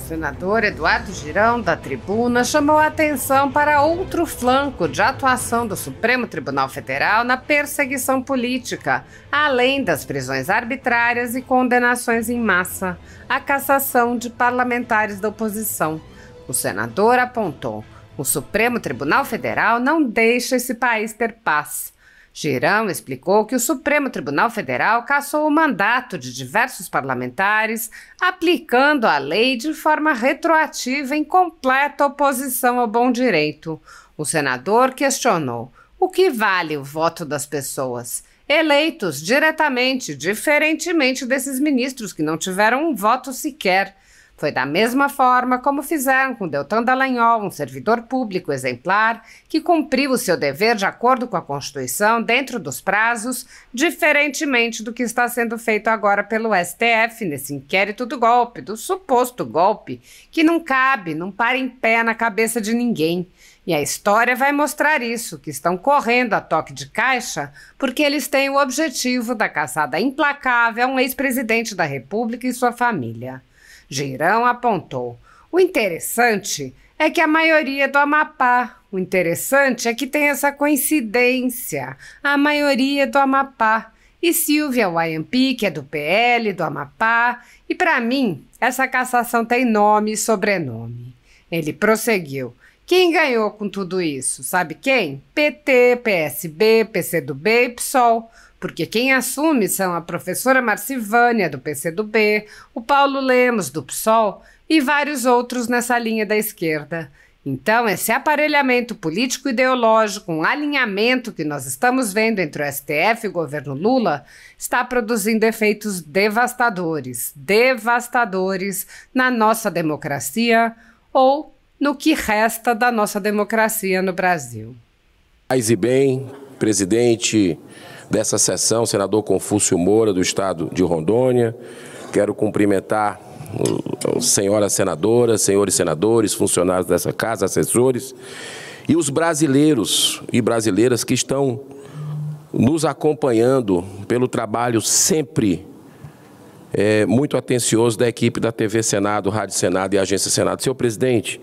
senador Eduardo Girão, da tribuna, chamou a atenção para outro flanco de atuação do Supremo Tribunal Federal na perseguição política, além das prisões arbitrárias e condenações em massa, a cassação de parlamentares da oposição. O senador apontou: o Supremo Tribunal Federal não deixa esse país ter paz. Girão explicou que o Supremo Tribunal Federal cassou o mandato de diversos parlamentares, aplicando a lei de forma retroativa em completa oposição ao bom direito. O senador questionou: o que vale o voto das pessoas, eleitos diretamente, diferentemente desses ministros que não tiveram um voto sequer? Foi da mesma forma como fizeram com Deltan Dallagnol, um servidor público exemplar que cumpriu o seu dever de acordo com a Constituição dentro dos prazos, diferentemente do que está sendo feito agora pelo STF nesse inquérito do golpe, do suposto golpe, que não cabe, não para em pé na cabeça de ninguém. E a história vai mostrar isso, que estão correndo a toque de caixa porque eles têm o objetivo da caçada implacável a um ex-presidente da República e sua família. Girão apontou: o interessante é que a maioria é do Amapá. O interessante é que tem essa coincidência. A maioria é do Amapá. E Silvia Wayampi, que é do PL, do Amapá. E para mim, essa cassação tem nome e sobrenome. Ele prosseguiu: quem ganhou com tudo isso? Sabe quem? PT, PSB, PCdoB e PSOL. Porque quem assume são a professora Marcivânia, do PCdoB, o Paulo Lemos, do PSOL, e vários outros nessa linha da esquerda. Então, esse aparelhamento político-ideológico, um alinhamento que nós estamos vendo entre o STF e o governo Lula, está produzindo efeitos devastadores na nossa democracia ou no que resta da nossa democracia no Brasil. Paz e bem, presidente dessa sessão, senador Confúcio Moura, do estado de Rondônia. Quero cumprimentar senhoras senadoras, senhores senadores, funcionários dessa casa, assessores, e os brasileiros e brasileiras que estão nos acompanhando pelo trabalho sempre muito atencioso da equipe da TV Senado, Rádio Senado e Agência Senado. Senhor presidente,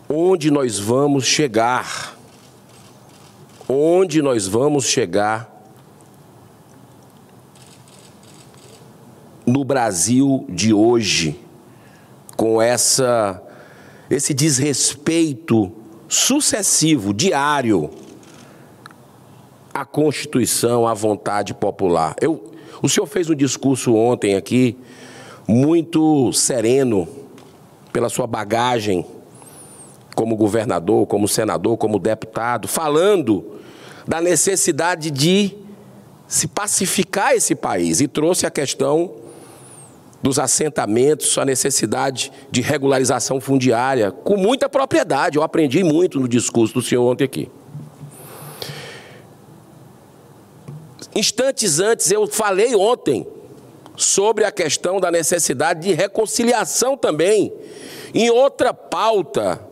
onde nós vamos chegar? Onde nós vamos chegar no Brasil de hoje, com esse desrespeito sucessivo, diário, à Constituição, à vontade popular? O senhor fez um discurso ontem aqui, muito sereno, pela sua bagagem como governador, como senador, como deputado, falando da necessidade de se pacificar esse país, e trouxe a questão dos assentamentos, a necessidade de regularização fundiária, com muita propriedade. Eu aprendi muito no discurso do senhor ontem aqui. Instantes antes, eu falei ontem sobre a questão da necessidade de reconciliação também, em outra pauta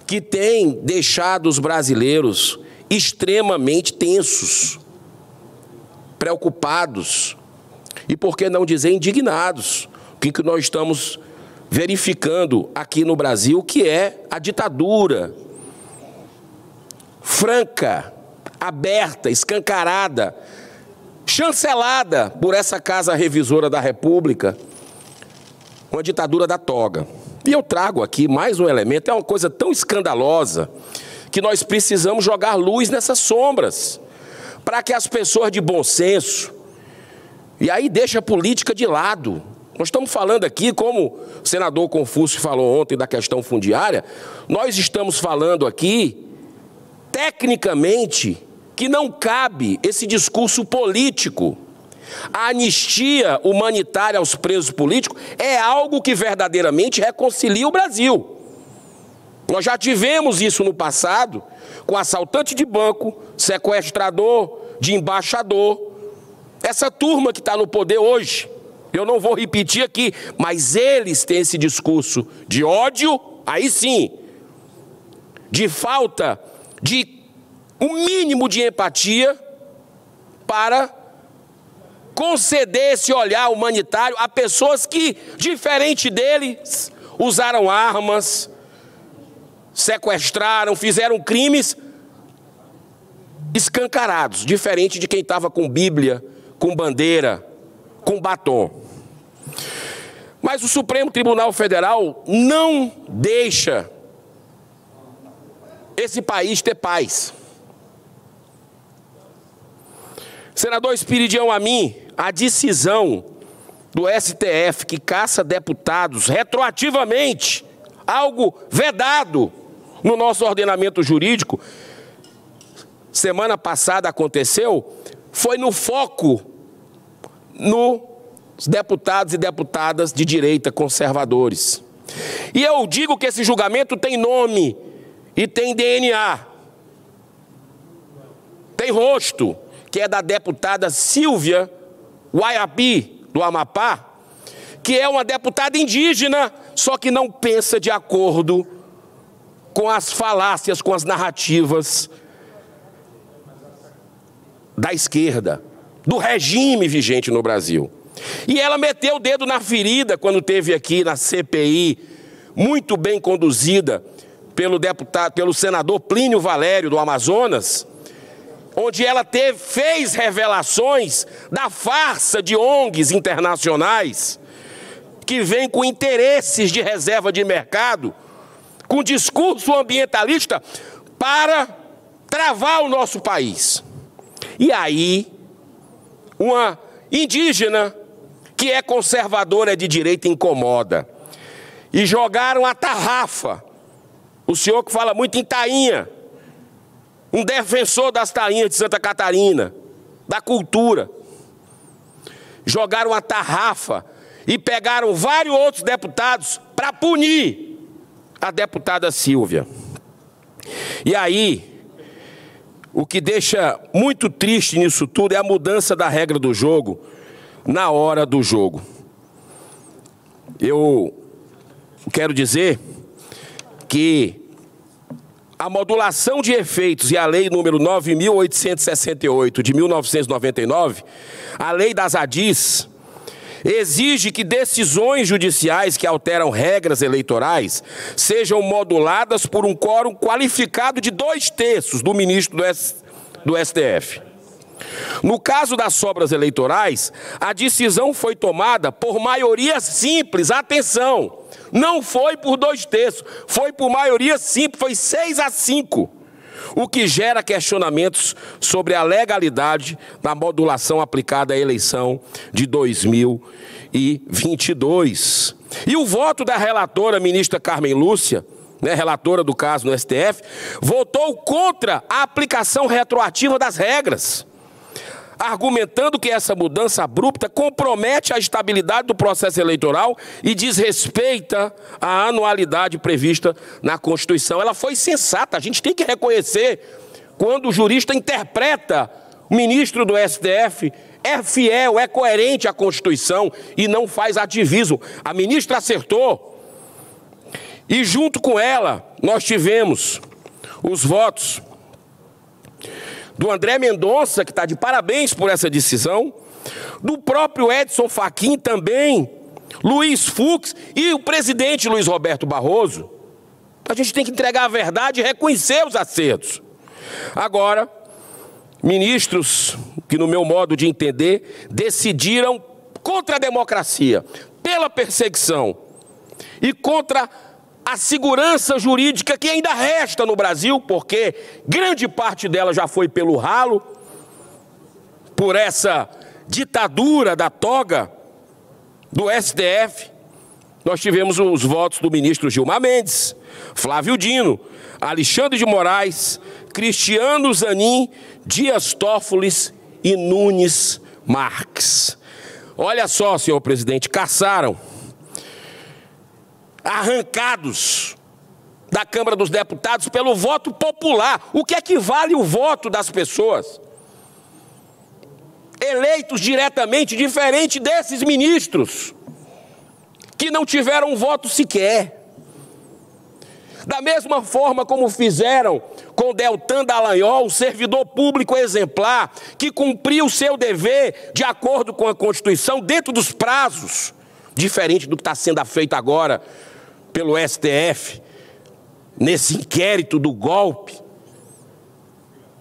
que tem deixado os brasileiros extremamente tensos, preocupados, e por que não dizer indignados, o que nós estamos verificando aqui no Brasil, que é a ditadura franca, aberta, escancarada, chancelada por essa Casa Revisora da República, uma ditadura da toga. E eu trago aqui mais um elemento, é uma coisa tão escandalosa, que nós precisamos jogar luz nessas sombras, para que as pessoas de bom senso, e aí deixa a política de lado. Nós estamos falando aqui, como o senador Confúcio falou ontem da questão fundiária, nós estamos falando aqui, tecnicamente, que não cabe esse discurso político. A anistia humanitária aos presos políticos é algo que verdadeiramente reconcilia o Brasil. Nós já tivemos isso no passado, com assaltante de banco, sequestrador de embaixador. Essa turma que está no poder hoje, eu não vou repetir aqui, mas eles têm esse discurso de ódio, aí sim, de falta de um mínimo de empatia para conceder esse olhar humanitário a pessoas que, diferente deles, usaram armas, sequestraram, fizeram crimes escancarados, diferente de quem estava com Bíblia, com bandeira, com batom. Mas o Supremo Tribunal Federal não deixa esse país ter paz. Senador Espiridião Amin, a decisão do STF que caça deputados retroativamente, algo vedado no nosso ordenamento jurídico, semana passada aconteceu, foi no foco nos deputados e deputadas de direita conservadores. E eu digo que esse julgamento tem nome e tem DNA, tem rosto, que é da deputada Silvia Waiapi, do Amapá, que é uma deputada indígena, só que não pensa de acordo com as falácias, com as narrativas da esquerda, do regime vigente no Brasil. E ela meteu o dedo na ferida quando teve aqui na CPI, muito bem conduzida pelo senador Plínio Valério, do Amazonas, onde ela fez revelações da farsa de ONGs internacionais que vêm com interesses de reserva de mercado, com discurso ambientalista para travar o nosso país. E aí, uma indígena que é conservadora de direita incomoda. E jogaram a tarrafa. O senhor que fala muito em tainha, um defensor das tainhas de Santa Catarina, da cultura. Jogaram a tarrafa e pegaram vários outros deputados para punir a deputada Silvia. E aí, o que deixa muito triste nisso tudo é a mudança da regra do jogo na hora do jogo. Eu quero dizer que a modulação de efeitos e a lei número 9.868 de 1999, a lei das ADIs, exige que decisões judiciais que alteram regras eleitorais sejam moduladas por um quórum qualificado de 2/3 do ministro do STF. No caso das sobras eleitorais, a decisão foi tomada por maioria simples, atenção, não foi por 2/3, foi por maioria simples, foi 6-5, o que gera questionamentos sobre a legalidade da modulação aplicada à eleição de 2022. E o voto da relatora, ministra Carmen Lúcia, relatora do caso no STF, votou contra a aplicação retroativa das regras, argumentando que essa mudança abrupta compromete a estabilidade do processo eleitoral e desrespeita a anualidade prevista na Constituição. Ela foi sensata, a gente tem que reconhecer quando o jurista interpreta o ministro do STF, é fiel, é coerente à Constituição e não faz ativismo. A ministra acertou. E junto com ela, nós tivemos os votos do André Mendonça, que está de parabéns por essa decisão, do próprio Edson Fachin também, Luiz Fux e o presidente Luiz Roberto Barroso. A gente tem que entregar a verdade e reconhecer os acertos. Agora, ministros que, no meu modo de entender, decidiram contra a democracia, pela perseguição e contra a segurança jurídica que ainda resta no Brasil, porque grande parte dela já foi pelo ralo, por essa ditadura da toga do STF. Nós tivemos os votos do ministro Gilmar Mendes, Flávio Dino, Alexandre de Moraes, Cristiano Zanin, Dias Toffoli e Nunes Marques. Olha só, senhor presidente, caçaram, arrancados da Câmara dos Deputados pelo voto popular, o que equivale o voto das pessoas, eleitos diretamente, diferente desses ministros, que não tiveram um voto sequer. Da mesma forma como fizeram com Deltan Dallagnol, servidor público exemplar, que cumpriu o seu dever de acordo com a Constituição, dentro dos prazos, diferente do que está sendo feito agora pelo STF, nesse inquérito do golpe,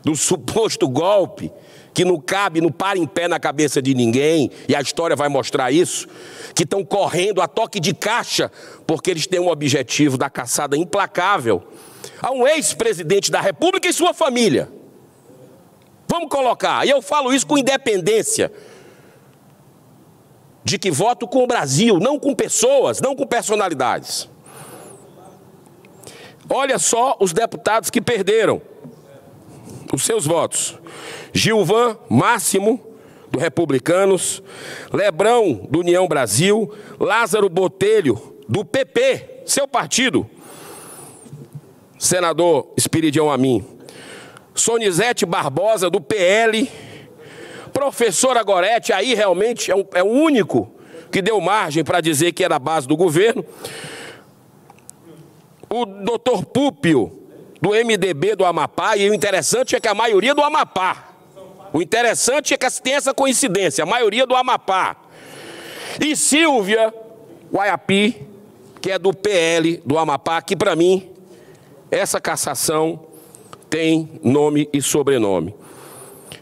do suposto golpe, que não cabe, não para em pé na cabeça de ninguém, e a história vai mostrar isso, que estão correndo a toque de caixa, porque eles têm um objetivo da caçada implacável a um ex-presidente da República e sua família. Vamos colocar, e eu falo isso com independência, de que voto com o Brasil, não com pessoas, não com personalidades. Olha só os deputados que perderam os seus votos. Gilvan Máximo, do Republicanos, Lebrão, do União Brasil, Lázaro Botelho, do PP, seu partido, senador Espiridião Amin, Sonizete Barbosa, do PL, professora Gorete, aí realmente é o único que deu margem para dizer que era a base do governo, o doutor Púpio, do MDB do Amapá, e o interessante é que a maioria do Amapá, o interessante é que tem essa coincidência, a maioria do Amapá, e Silvia Guaiapi, que é do PL do Amapá, que para mim, essa cassação tem nome e sobrenome.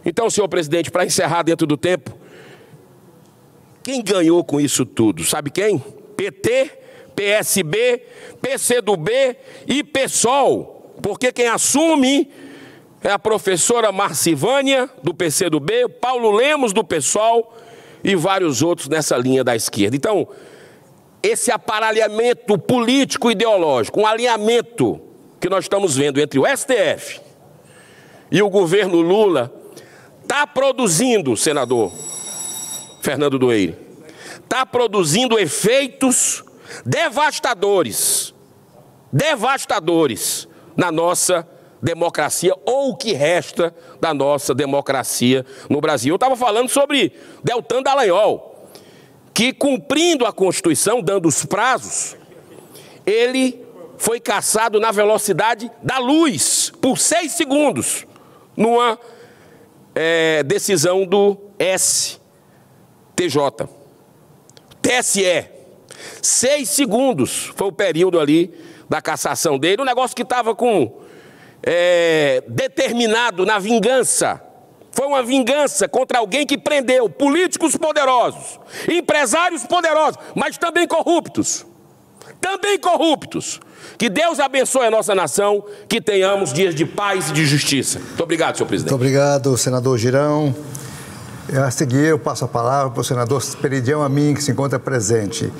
Então, senhor presidente, para encerrar dentro do tempo, quem ganhou com isso tudo? Sabe quem? PT, PSB, PCdoB e PSOL. Porque quem assume é a professora Marcivânia, do PCdoB, Paulo Lemos, do PSOL e vários outros nessa linha da esquerda. Então, esse aparelhamento político-ideológico, um alinhamento que nós estamos vendo entre o STF e o governo Lula, está produzindo, senador Fernando Doeire, está produzindo efeitos devastadores na nossa democracia, ou o que resta da nossa democracia no Brasil. Eu estava falando sobre Deltan Dallagnol, que, cumprindo a Constituição, dando os prazos, ele foi cassado na velocidade da luz, por 6 segundos, numa decisão do STJ. TSE. 6 segundos foi o período ali da cassação dele, um negócio que estava determinado na vingança. Foi uma vingança contra alguém que prendeu políticos poderosos, empresários poderosos, mas também corruptos. Também corruptos. Que Deus abençoe a nossa nação, que tenhamos dias de paz e de justiça. Muito obrigado, senhor presidente. Muito obrigado, senador Girão. A seguir, eu passo a palavra para o senador Espiridião Amin, que se encontra presente.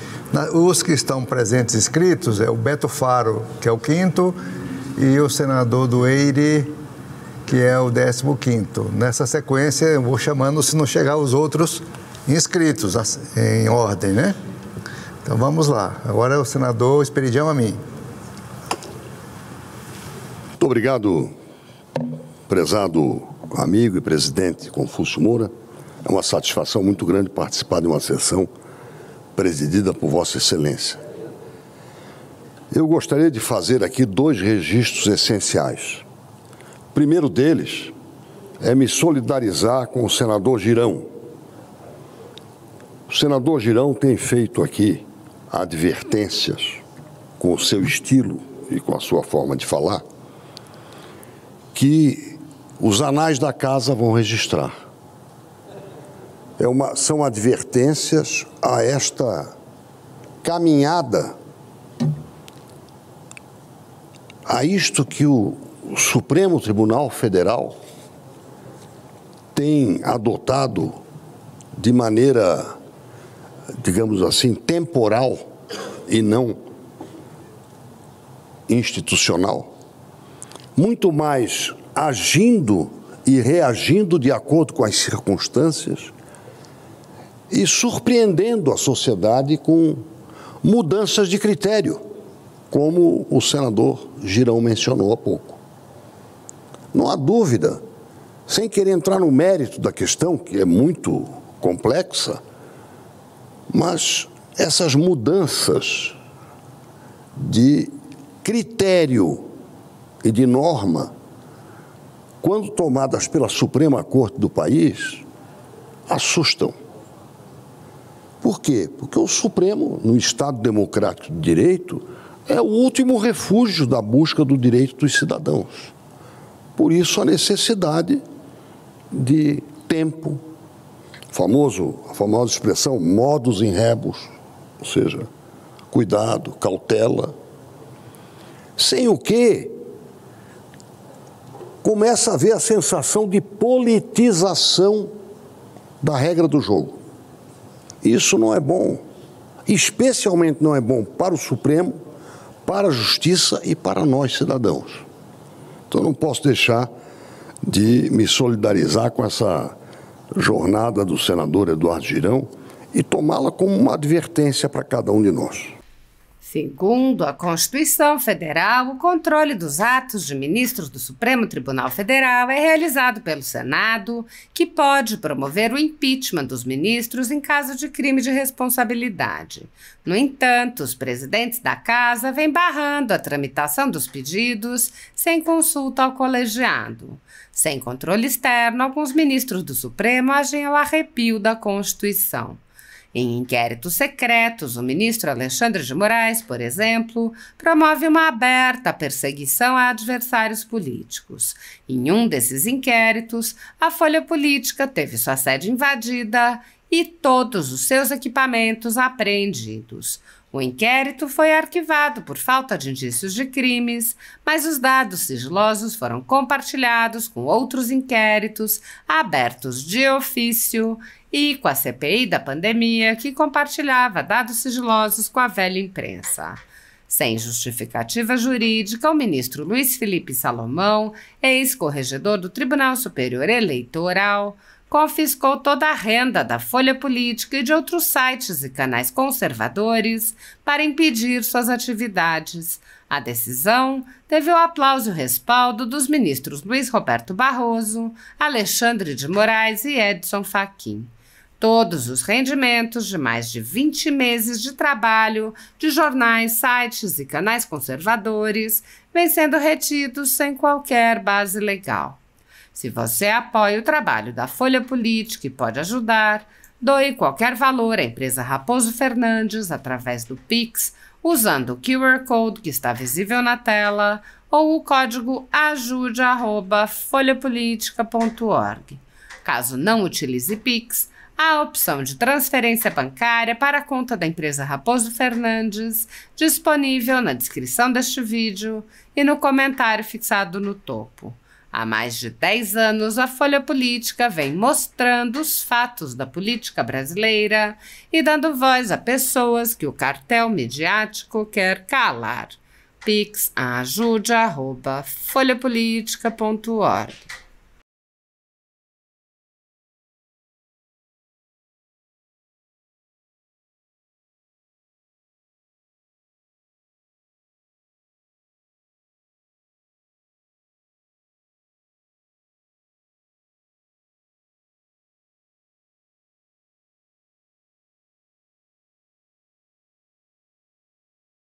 Os que estão presentes inscritos é o Beto Faro, que é o 5º, e o senador Doeire, que é o 15º. Nessa sequência, eu vou chamando se não chegar os outros inscritos, em ordem, né? Então vamos lá. Agora é o senador Espiridião Amin. Muito obrigado, prezado amigo e presidente Confúcio Moura. É uma satisfação muito grande participar de uma sessão presidida por Vossa Excelência. Eu gostaria de fazer aqui 2 registros essenciais. O primeiro deles é me solidarizar com o senador Girão. O senador Girão tem feito aqui advertências com o seu estilo e com a sua forma de falar, que os anais da casa vão registrar. São advertências a esta caminhada, a isto que o Supremo Tribunal Federal tem adotado de maneira, digamos assim, temporal e não institucional, muito mais agindo e reagindo de acordo com as circunstâncias e surpreendendo a sociedade com mudanças de critério, como o senador Girão mencionou há pouco. Não há dúvida, sem querer entrar no mérito da questão, que é muito complexa, mas essas mudanças de critério e de norma, quando tomadas pela Suprema Corte do país, assustam. Por quê? Porque o Supremo, no Estado Democrático de Direito, é o último refúgio da busca do direito dos cidadãos. Por isso a necessidade de tempo, a famosa expressão modus in rebus, ou seja, cuidado, cautela, sem o que começa a haver a sensação de politização da regra do jogo. Isso não é bom, especialmente não é bom para o Supremo, para a Justiça e para nós, cidadãos. Então, não posso deixar de me solidarizar com essa jornada do senador Eduardo Girão e tomá-la como uma advertência para cada um de nós. Segundo a Constituição Federal, o controle dos atos de ministros do Supremo Tribunal Federal é realizado pelo Senado, que pode promover o impeachment dos ministros em caso de crime de responsabilidade. No entanto, os presidentes da Casa vêm barrando a tramitação dos pedidos sem consulta ao colegiado. Sem controle externo, alguns ministros do Supremo agem ao arrepio da Constituição. Em inquéritos secretos, o ministro Alexandre de Moraes, por exemplo, promove uma aberta perseguição a adversários políticos. Em um desses inquéritos, a Folha Política teve sua sede invadida e todos os seus equipamentos apreendidos. O inquérito foi arquivado por falta de indícios de crimes, mas os dados sigilosos foram compartilhados com outros inquéritos abertos de ofício e com a CPI da pandemia, que compartilhava dados sigilosos com a velha imprensa. Sem justificativa jurídica, o ministro Luiz Felipe Salomão, ex-corregedor do Tribunal Superior Eleitoral, confiscou toda a renda da Folha Política e de outros sites e canais conservadores para impedir suas atividades. A decisão teve o aplauso e o respaldo dos ministros Luiz Roberto Barroso, Alexandre de Moraes e Edson Fachin. Todos os rendimentos de mais de 20 meses de trabalho de jornais, sites e canais conservadores vêm sendo retidos sem qualquer base legal. Se você apoia o trabalho da Folha Política e pode ajudar, doe qualquer valor à empresa Raposo Fernandes através do Pix, usando o QR Code que está visível na tela ou o código ajude@folhapolitica.org. Caso não utilize Pix, há a opção de transferência bancária para a conta da empresa Raposo Fernandes, disponível na descrição deste vídeo e no comentário fixado no topo. Há mais de 10 anos, a Folha Política vem mostrando os fatos da política brasileira e dando voz a pessoas que o cartel midiático quer calar. Pix ajude@folhapolitica.org